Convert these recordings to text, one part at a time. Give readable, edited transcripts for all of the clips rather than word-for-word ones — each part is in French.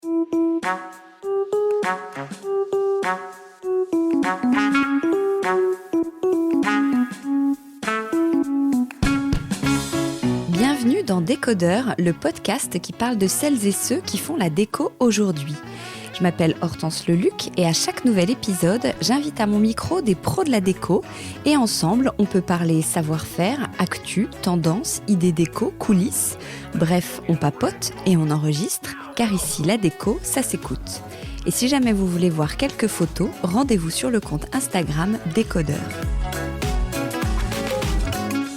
Bienvenue dans Décodeur, le podcast qui parle de celles et ceux qui font la déco aujourd'hui. Je m'appelle Hortense Leluc et à chaque nouvel épisode, j'invite à mon micro des pros de la déco et ensemble, on peut parler savoir-faire, actu, tendance, idées déco, coulisses. Bref, on papote et on enregistre, car ici, la déco, ça s'écoute. Et si jamais vous voulez voir quelques photos, rendez-vous sur le compte Instagram Décodeur.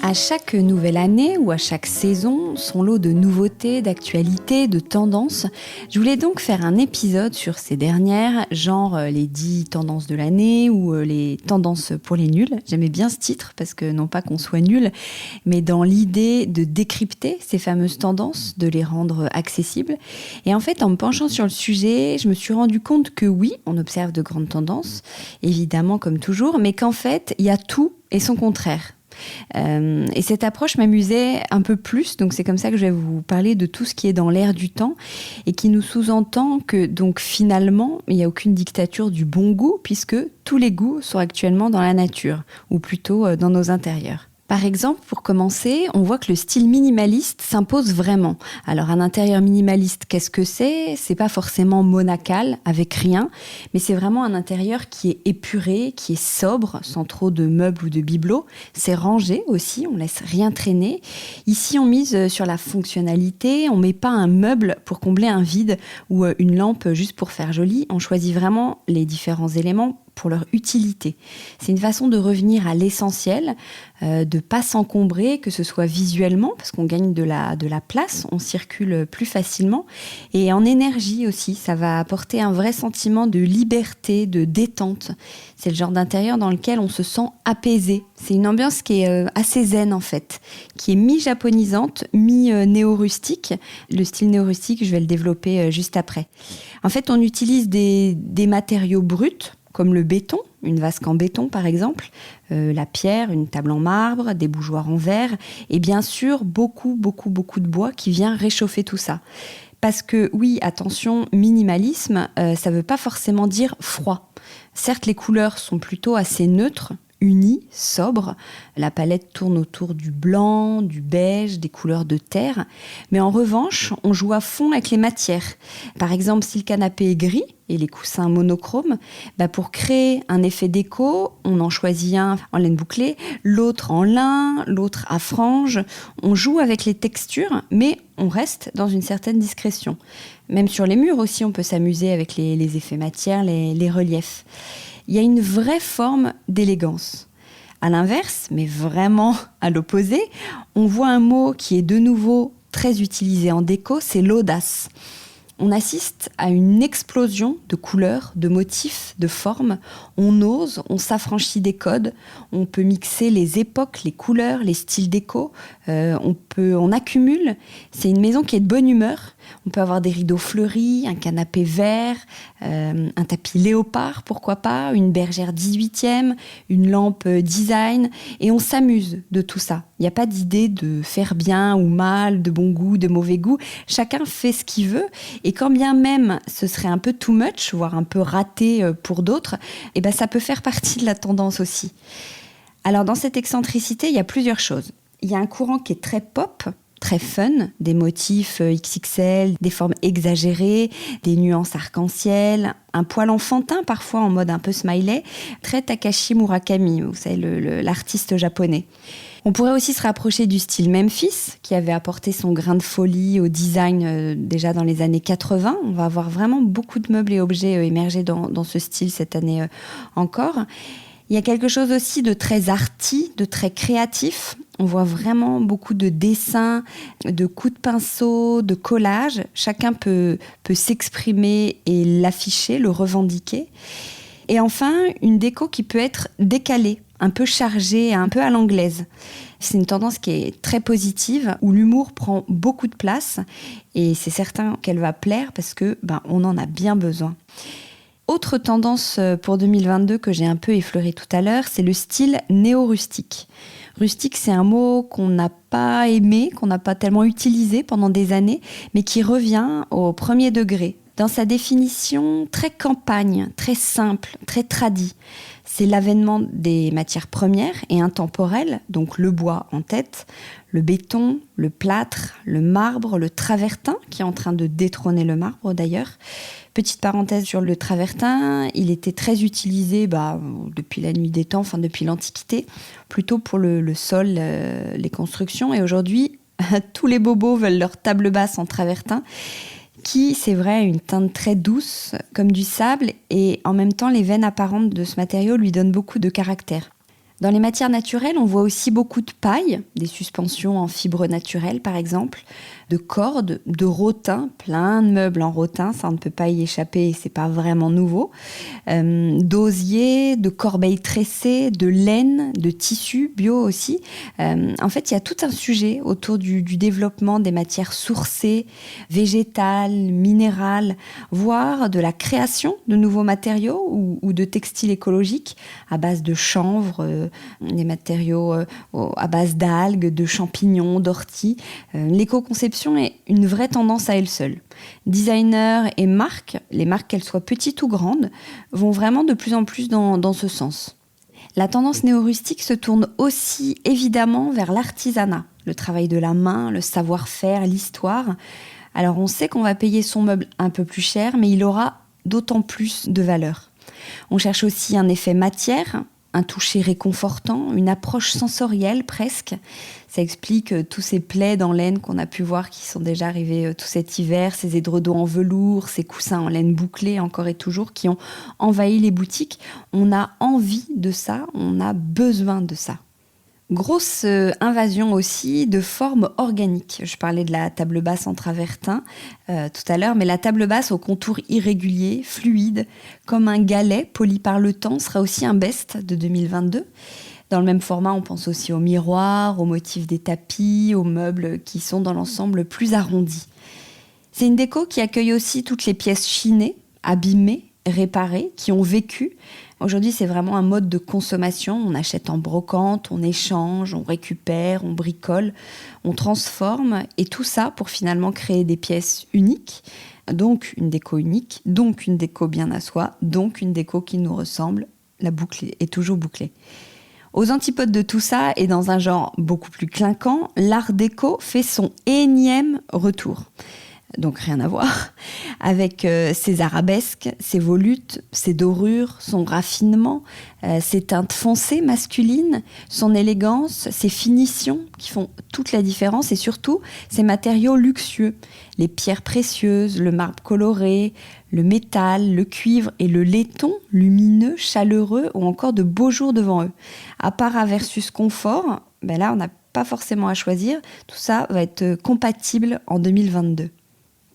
À chaque nouvelle année ou à chaque saison, son lot de nouveautés, d'actualités, de tendances. Je voulais donc faire un épisode sur ces dernières, genre les 10 tendances de l'année ou les tendances pour les nuls. J'aimais bien ce titre parce que non pas qu'on soit nul, mais dans l'idée de décrypter ces fameuses tendances, de les rendre accessibles. Et en fait, en me penchant sur le sujet, je me suis rendu compte que oui, on observe de grandes tendances, évidemment comme toujours, mais qu'en fait, il y a tout et son contraire. Et cette approche m'amusait un peu plus, donc c'est comme ça que je vais vous parler de tout ce qui est dans l'air du temps et qui nous sous-entend que donc finalement il n'y a aucune dictature du bon goût puisque tous les goûts sont actuellement dans la nature ou plutôt dans nos intérieurs. Par exemple, pour commencer, on voit que le style minimaliste s'impose vraiment. Alors, un intérieur minimaliste, qu'est-ce que c'est ? C'est pas forcément monacal, avec rien, mais c'est vraiment un intérieur qui est épuré, qui est sobre, sans trop de meubles ou de bibelots. C'est rangé aussi, on laisse rien traîner. Ici, on mise sur la fonctionnalité, on met pas un meuble pour combler un vide ou une lampe juste pour faire joli. On choisit vraiment les différents éléments pour leur utilité. C'est une façon de revenir à l'essentiel, de ne pas s'encombrer, que ce soit visuellement, parce qu'on gagne de la place, on circule plus facilement, et en énergie aussi, ça va apporter un vrai sentiment de liberté, de détente. C'est le genre d'intérieur dans lequel on se sent apaisé. C'est une ambiance qui est assez zen en fait, qui est mi-japonisante, mi-néo-rustique. Le style néo-rustique, je vais le développer juste après. En fait, on utilise des matériaux bruts, comme le béton, une vasque en béton par exemple, la pierre, une table en marbre, des bougeoirs en verre, et bien sûr beaucoup de bois qui vient réchauffer tout ça. Parce que oui, attention, minimalisme, ça ne veut pas forcément dire froid. Certes, les couleurs sont plutôt assez neutres, unies, sobres. La palette tourne autour du blanc, du beige, des couleurs de terre. Mais en revanche, on joue à fond avec les matières. Par exemple, si le canapé est gris et les coussins monochromes, pour créer un effet déco, on en choisit un en laine bouclée, l'autre en lin, l'autre à franges. On joue avec les textures, mais on reste dans une certaine discrétion. Même sur les murs aussi, on peut s'amuser avec les effets matières, les reliefs. Il y a une vraie forme d'élégance. À l'inverse, mais vraiment à l'opposé, on voit un mot qui est de nouveau très utilisé en déco, c'est l'audace. On assiste à une explosion de couleurs, de motifs, de formes. On ose, on s'affranchit des codes. On peut mixer les époques, les couleurs, les styles déco. On accumule. C'est une maison qui est de bonne humeur. On peut avoir des rideaux fleuris, un canapé vert, un tapis léopard, pourquoi pas, une bergère 18e, une lampe design. Et on s'amuse de tout ça. Il n'y a pas d'idée de faire bien ou mal, de bon goût, de mauvais goût. Chacun fait ce qu'il veut. Et quand bien même ce serait un peu too much, voire un peu raté pour d'autres, ça peut faire partie de la tendance aussi. Alors dans cette excentricité, il y a plusieurs choses. Il y a un courant qui est très pop, très fun, des motifs XXL, des formes exagérées, des nuances arc-en-ciel, un poil enfantin parfois en mode un peu smiley, très Takashi Murakami, vous savez, l'artiste japonais. On pourrait aussi se rapprocher du style Memphis, qui avait apporté son grain de folie au design déjà dans les années 80. On va avoir vraiment beaucoup de meubles et objets émerger dans ce style cette année encore. Il y a quelque chose aussi de très arty, de très créatif. On voit vraiment beaucoup de dessins, de coups de pinceau, de collages. Chacun peut s'exprimer et l'afficher, le revendiquer. Et enfin, une déco qui peut être décalée, un peu chargée, un peu à l'anglaise. C'est une tendance qui est très positive, où l'humour prend beaucoup de place. Et c'est certain qu'elle va plaire parce que on en a bien besoin. Autre tendance pour 2022 que j'ai un peu effleuré tout à l'heure, c'est le style néo-rustique. Rustique, c'est un mot qu'on n'a pas aimé, qu'on n'a pas tellement utilisé pendant des années, mais qui revient au premier degré. Dans sa définition très campagne, très simple, très tradie, c'est l'avènement des matières premières et intemporelles, donc le bois en tête, le béton, le plâtre, le marbre, le travertin, qui est en train de détrôner le marbre d'ailleurs. Petite parenthèse sur le travertin, il était très utilisé depuis la nuit des temps, enfin depuis l'Antiquité, plutôt pour le sol, les constructions. Et aujourd'hui, tous les bobos veulent leur table basse en travertin, qui, c'est vrai, a une teinte très douce, comme du sable, et en même temps, les veines apparentes de ce matériau lui donnent beaucoup de caractère. Dans les matières naturelles, on voit aussi beaucoup de paille, des suspensions en fibres naturelles par exemple, de cordes, de rotin, plein de meubles en rotin, ça on ne peut pas y échapper et c'est pas vraiment nouveau, d'osier, de corbeilles tressées, de laine, de tissus bio aussi. En fait, il y a tout un sujet autour du développement des matières sourcées, végétales, minérales, voire de la création de nouveaux matériaux ou de textiles écologiques à base de chanvre, des matériaux à base d'algues, de champignons, d'orties. L'éco-conception est une vraie tendance à elle seule. Designers et marques, les marques qu'elles soient petites ou grandes, vont vraiment de plus en plus dans ce sens. La tendance néo-rustique se tourne aussi évidemment vers l'artisanat, le travail de la main, le savoir-faire, l'histoire. Alors on sait qu'on va payer son meuble un peu plus cher, mais il aura d'autant plus de valeur. On cherche aussi un effet matière, un toucher réconfortant, une approche sensorielle presque. Ça explique tous ces plaids en laine qu'on a pu voir qui sont déjà arrivés tout cet hiver, ces édredons en velours, ces coussins en laine bouclée encore et toujours qui ont envahi les boutiques. On a envie de ça, on a besoin de ça. Grosse invasion aussi de formes organiques. Je parlais de la table basse en travertin tout à l'heure, mais la table basse aux contours irréguliers, fluides, comme un galet poli par le temps, sera aussi un best de 2022. Dans le même format, on pense aussi aux miroirs, aux motifs des tapis, aux meubles qui sont dans l'ensemble plus arrondis. C'est une déco qui accueille aussi toutes les pièces chinées, abîmées, réparées, qui ont vécu. Aujourd'hui, c'est vraiment un mode de consommation. On achète en brocante, on échange, on récupère, on bricole, on transforme. Et tout ça pour finalement créer des pièces uniques. Donc une déco unique, donc une déco bien à soi, donc une déco qui nous ressemble. La boucle est toujours bouclée. Aux antipodes de tout ça, et dans un genre beaucoup plus clinquant, l'art déco fait son énième retour. Donc rien à voir, avec ses arabesques, ses volutes, ses dorures, son raffinement, ses teintes foncées masculines, son élégance, ses finitions qui font toute la différence et surtout ses matériaux luxueux, les pierres précieuses, le marbre coloré, le métal, le cuivre et le laiton lumineux, chaleureux ou encore de beaux jours devant eux. Apparat versus confort, là on n'a pas forcément à choisir, tout ça va être compatible en 2022.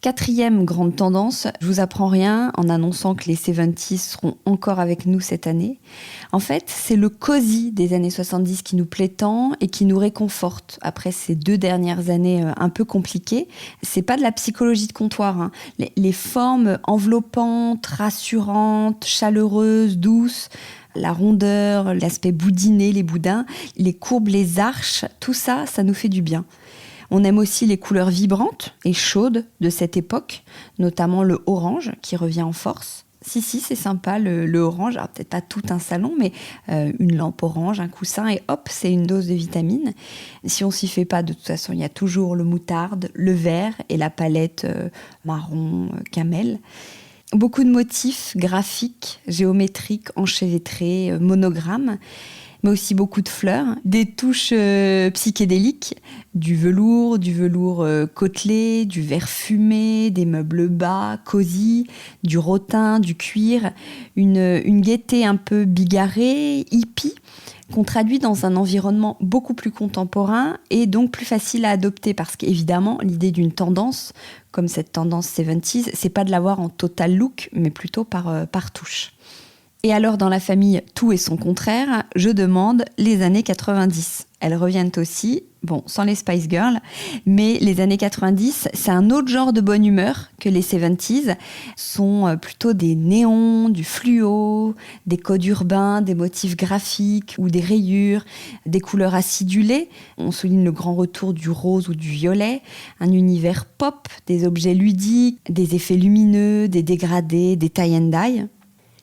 Quatrième grande tendance, je vous apprends rien en annonçant que les 70s seront encore avec nous cette année. En fait, c'est le cosy des années 70 qui nous plaît tant et qui nous réconforte après ces 2 dernières années un peu compliquées. C'est pas de la psychologie de comptoir, hein. Les formes enveloppantes, rassurantes, chaleureuses, douces, la rondeur, l'aspect boudiné, les boudins, les courbes, les arches, tout ça, ça nous fait du bien. On aime aussi les couleurs vibrantes et chaudes de cette époque, notamment le orange qui revient en force. Si, c'est sympa le orange, alors peut-être pas tout un salon, mais une lampe orange, un coussin et hop, c'est une dose de vitamines. Si on s'y fait pas, de toute façon, il y a toujours le moutarde, le vert et la palette marron camel. Beaucoup de motifs graphiques, géométriques, enchevêtrés, monogrammes, mais aussi beaucoup de fleurs, des touches psychédéliques, du velours côtelé, du verre fumé, des meubles bas, cosy, du rotin, du cuir, une gaieté un peu bigarrée, hippie, qu'on traduit dans un environnement beaucoup plus contemporain et donc plus facile à adopter parce qu'évidemment, l'idée d'une tendance, comme cette tendance 70s, c'est pas de l'avoir en total look, mais plutôt par touche. Et alors, dans la famille Tout et son contraire, je demande les années 90. Elles reviennent aussi, bon, sans les Spice Girls, mais les années 90, c'est un autre genre de bonne humeur que les 70s. Sont plutôt des néons, du fluo, des codes urbains, des motifs graphiques ou des rayures, des couleurs acidulées. On souligne le grand retour du rose ou du violet, un univers pop, des objets ludiques, des effets lumineux, des dégradés, des tie and dye.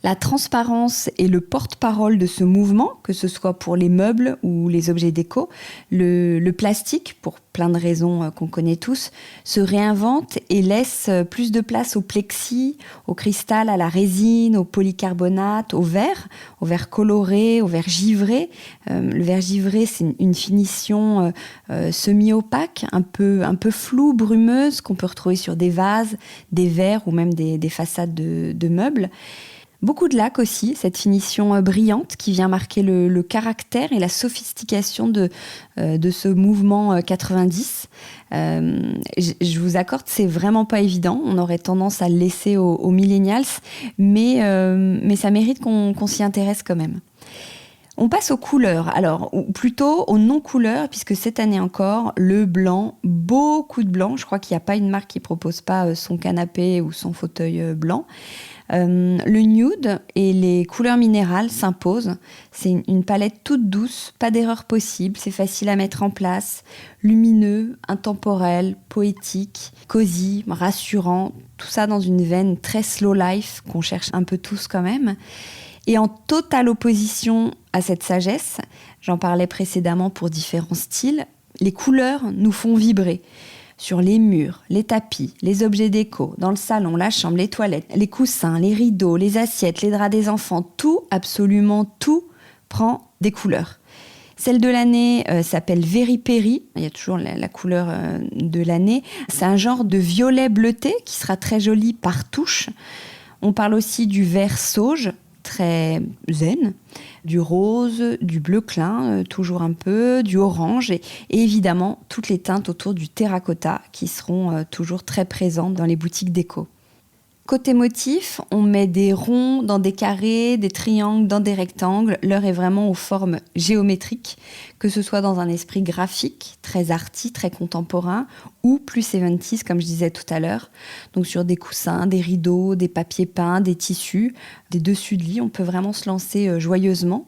La transparence est le porte-parole de ce mouvement, que ce soit pour les meubles ou les objets déco. Le plastique, pour plein de raisons qu'on connaît tous, se réinvente et laisse plus de place au plexi, au cristal, à la résine, au polycarbonate, au verre coloré, au verre givré. Le verre givré, c'est une finition semi-opaque, un peu floue, brumeuse, qu'on peut retrouver sur des vases, des verres ou même des façades de meubles. Beaucoup de lac aussi, cette finition brillante qui vient marquer le caractère et la sophistication de ce mouvement 90. Je vous accorde, c'est vraiment pas évident. On aurait tendance à le laisser aux millennials, mais ça mérite qu'on s'y intéresse quand même. On passe aux couleurs, alors ou plutôt aux non-couleurs, puisque cette année encore, le blanc, beaucoup de blanc. Je crois qu'il n'y a pas une marque qui ne propose pas son canapé ou son fauteuil blanc. Le nude et les couleurs minérales s'imposent. C'est une palette toute douce, pas d'erreur possible, c'est facile à mettre en place, lumineux, intemporel, poétique, cosy, rassurant, tout ça dans une veine très slow life qu'on cherche un peu tous quand même. Et en totale opposition à cette sagesse, j'en parlais précédemment pour différents styles, les couleurs nous font vibrer. Sur les murs, les tapis, les objets déco, dans le salon, la chambre, les toilettes, les coussins, les rideaux, les assiettes, les draps des enfants, tout, absolument tout, prend des couleurs. Celle de l'année s'appelle Very Perry, il y a toujours la couleur de l'année. C'est un genre de violet bleuté qui sera très joli par touche. On parle aussi du vert sauge, très zen, du rose, du bleu clin, toujours un peu, du orange et évidemment toutes les teintes autour du terracotta qui seront toujours très présentes dans les boutiques déco. Côté motif, on met des ronds dans des carrés, des triangles dans des rectangles. L'heure est vraiment aux formes géométriques, que ce soit dans un esprit graphique, très arty, très contemporain, ou plus 70s, comme je disais tout à l'heure. Donc sur des coussins, des rideaux, des papiers peints, des tissus, des dessus de lit, on peut vraiment se lancer joyeusement.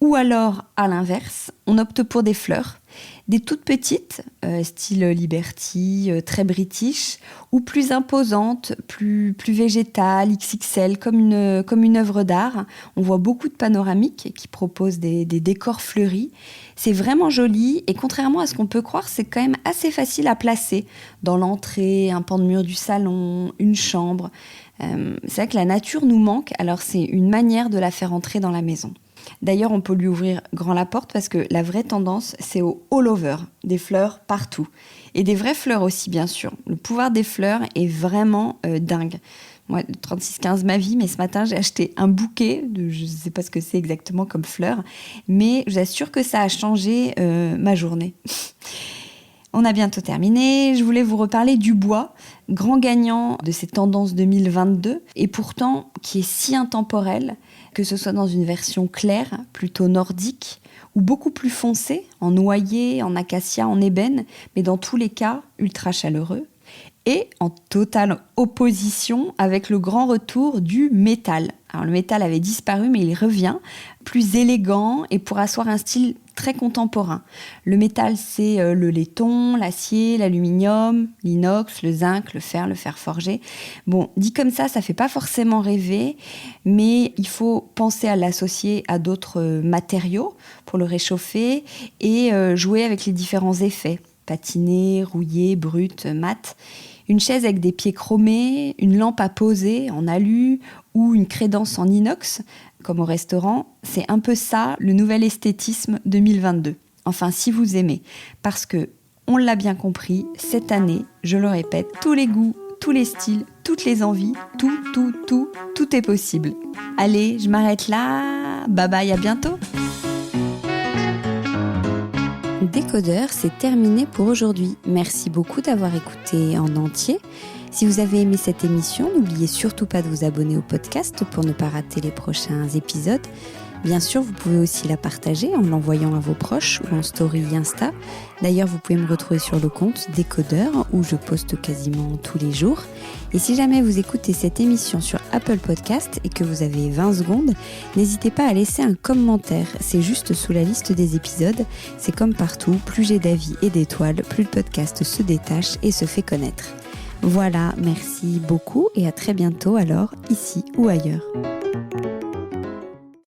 Ou alors, à l'inverse, on opte pour des fleurs, des toutes petites, style Liberty, très british, ou plus imposantes, plus végétales, XXL, comme une œuvre d'art. On voit beaucoup de panoramiques qui proposent des décors fleuris. C'est vraiment joli et contrairement à ce qu'on peut croire, c'est quand même assez facile à placer dans l'entrée, un pan de mur du salon, une chambre. C'est vrai que la nature nous manque, alors c'est une manière de la faire entrer dans la maison. D'ailleurs, on peut lui ouvrir grand la porte parce que la vraie tendance, c'est au all over, des fleurs partout. Et des vraies fleurs aussi, bien sûr. Le pouvoir des fleurs est vraiment dingue. Moi, 36-15 ma vie, mais ce matin, j'ai acheté un bouquet, je ne sais pas ce que c'est exactement comme fleurs, mais j'assure que ça a changé ma journée. On a bientôt terminé. Je voulais vous reparler du bois, grand gagnant de ces tendances 2022, et pourtant qui est si intemporel, que ce soit dans une version claire, plutôt nordique, ou beaucoup plus foncée, en noyer, en acacia, en ébène, mais dans tous les cas, ultra chaleureux. Et en totale opposition avec le grand retour du métal. Alors le métal avait disparu, mais il revient, plus élégant et pour asseoir un style très contemporain. Le métal, c'est le laiton, l'acier, l'aluminium, l'inox, le zinc, le fer forgé. Bon, dit comme ça fait pas forcément rêver, mais il faut penser à l'associer à d'autres matériaux pour le réchauffer et jouer avec les différents effets. Patiné, rouillé, brut, mat. Une chaise avec des pieds chromés, une lampe à poser en alu ou une crédence en inox, comme au restaurant, c'est un peu ça le nouvel esthétisme 2022. Enfin, si vous aimez. Parce que, on l'a bien compris, cette année, je le répète, tous les goûts, tous les styles, toutes les envies, tout est possible. Allez, je m'arrête là. Bye bye, à bientôt. Décodeur, c'est terminé pour aujourd'hui. Merci beaucoup d'avoir écouté en entier. Si vous avez aimé cette émission, n'oubliez surtout pas de vous abonner au podcast pour ne pas rater les prochains épisodes. Bien sûr, vous pouvez aussi la partager en l'envoyant à vos proches ou en story Insta. D'ailleurs, vous pouvez me retrouver sur le compte Décodeur où je poste quasiment tous les jours. Et si jamais vous écoutez cette émission sur Apple Podcast et que vous avez 20 secondes, n'hésitez pas à laisser un commentaire. C'est juste sous la liste des épisodes. C'est comme partout, plus j'ai d'avis et d'étoiles, plus le podcast se détache et se fait connaître. Voilà, merci beaucoup et à très bientôt alors, ici ou ailleurs.